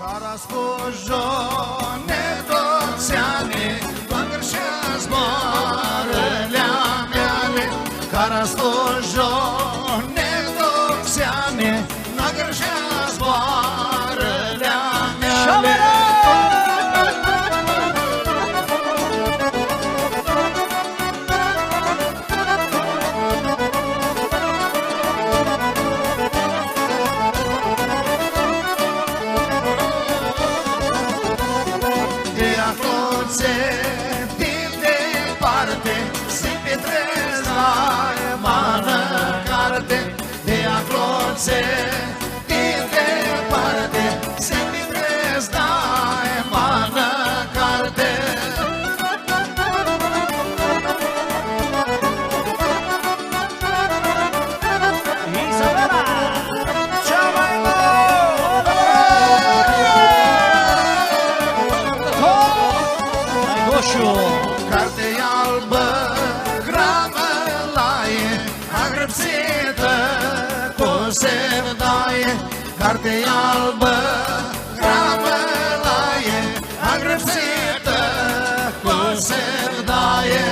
Cara spujone toțiane, doar și zboarele mele. Cara spujone toțiane, doar și zboarele mele. Din departe se petrez la mană carte. De acloțe din departe se petrez la mană carte. Isabela, cea mai nouă! Carte albă, gramălaie, agrăpsită cu sevdaie. Carte albă, gramălaie, agrăpsită cu sevdaie.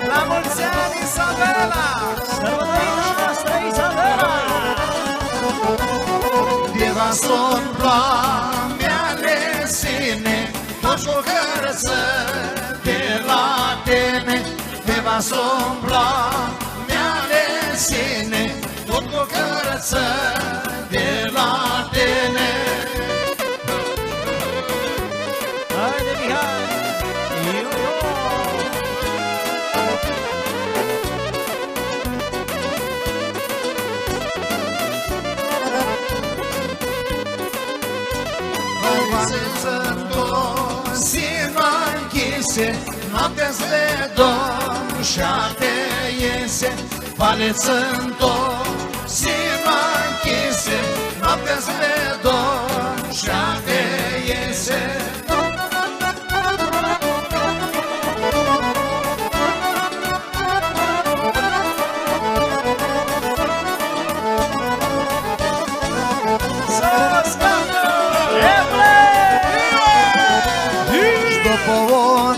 La mulți ani, Isabela! Sărbătorită noastră, Isabela! Deva sombra mea lesine, toți o hărță de la tine. Deva sombra mea lesine, tot o hărță de la tine. Haide, Mihai! Iu-iu! Noaptea-ți le dom și-a-te iese, valețând-o sima închise. Noaptea-ți le dom și-a-te iese. După o